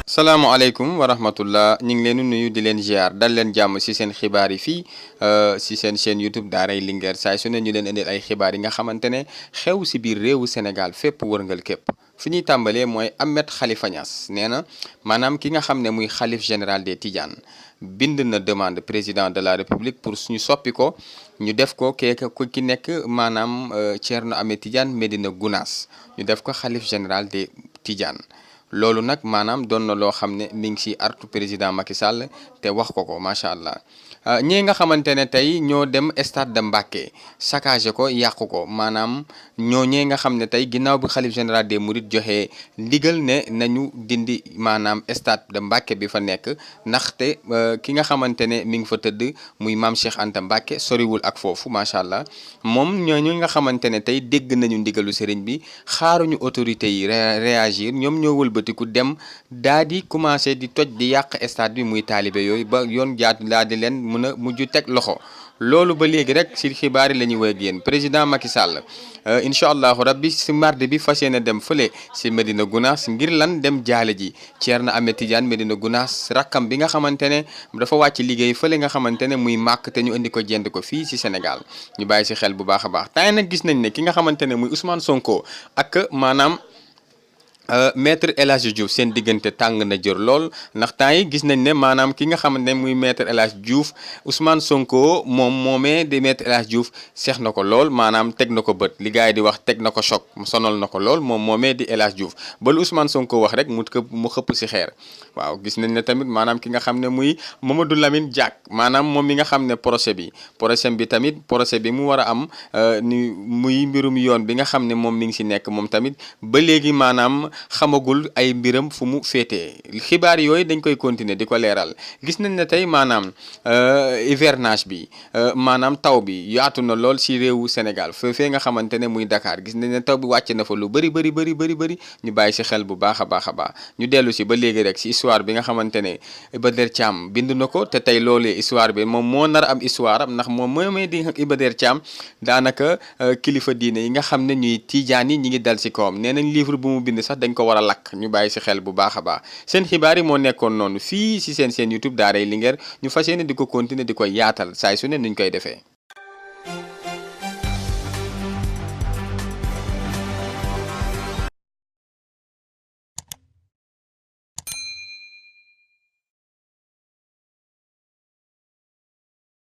salaamaaleykum wa rahmatullah ñu ngi leen di nuyu di leen ziar dal leen jàmm ci seen xibaar yi fii ci seen chaîne YouTube daaray Linguère saay su ne ñu leen indil ay xibaar yi nga xamante ne xew ci biir réewu Sénégal fépp wërngal képp fi ñuy tàmbalee mooy Ahmed Khalifa Niass nee na maanaam ki nga xam ne muy xalif général des Tidianes bind na demande président de la République pour suñu soppi ko ñu def ko keeka ku ki nekk maanaam Thierno Ahmed Tidiane Medina Gounass ñu def ko xalif général des Tidianes. loolu nag maanaam doon na loo xam ne mi ngi ci artu président Macky Sall te wax ko macha allah ñii nga xamante ne tey ñoo dem stade de Mbacké saccagé ko yàqu ko maanaam ñee nga xam ne tey ginnaaw bi xalif général des Mourides joxe ndigal ne nañu dindi maanaam stade de Mbacké bi fa nekk ndaxte ki nga xamante ne mi ngi fa tëdd muy maam Cheikh Anta Mbacké soriwul ak foofu macha allah moom ñooñu nga xamante ne tey dégg nañu ndigalu sëriñ bi xaaruñu autorités yi réagir ñoom ñoo wëlbatiku dem daa di commencé di toj di yàq stade bi muy taalibe yooyu ba yoon jaatu laa di leen mën a mujj teg loxo loolu ba léegi rek ci xibaar yi la ñuy woy ak yéen président Macky Sall incha allahu rabbi ci mardi bi fas yéene dem fële ci Medina Gounass ngir lan dem jaale ji Thierno Ahmed Tidiane Medina Gounass rakkam bi nga xamante ne dafa wàcc liggéey fële nga xamante ne muy màkk te ñu indi ko jënd ko fii ci Sénégal ñu bàyyi ci xel bu baax a baax temps nag gis nañ ne ki nga xamante ne muy Ousmane Sonko ak maanaam. maître El Hadji Diouf seen diggante tàng na jër lool ndax temps yi gis nañ ne maanaam ki nga xamante ne muy maître El Hadji Diouf Ousmane Sonko moomee di maître El Hadji Diouf seex na ko lool maanaam teg na ko bët li gars yi di wax teg na ko choc sonal na ko lool moomee di El Hadji Diouf ba lu Ousmane Sonko wax rek mu xëpp ci xeer waaw gis nañ ne tamit maanaam ki nga xam ne muy Mamadou Lamine Diack maanaam moom mi nga xam ne procès bi mu war a am ni muy mbirum yoon bi nga xam ne moom mi ngi ci nekk moom tamit ba léegi maanaam xamagul ay mbiram fu mu féetee xibaar yooyu dañ koy continuer di ko leeral gis nañ ne tey maanaam hivernage bi maanaam taw bi yaatu na lool ci réewu Sénégal foofee nga xamante ne muy Dakar gis nañ ne taw bi wàcc na fa lu bëri ñu bàyyi ci xel bu baax a baax ñu dellu ci ba léegi rek ci histoire bi nga xamante ne Iba Der Thiam bind na ko te tey loolee histoire bi moom moo nar a am histoire am ndax moom moomee di Iba Der Thiam daanaka kilifa diine yi nga xam ne ñuy tiijaan yi ñi ngi dal ci kawam nee nañ livre bu mu bind sax dañ ko war a lakk ñu bàyyi ci xel bu baax a baax seen xibaar yi moo nekkoon noonu fii ci seen YouTube daaray Linguère ñu fas yéene di ko continuer di ko yaatal saay su ne nuñ koy defee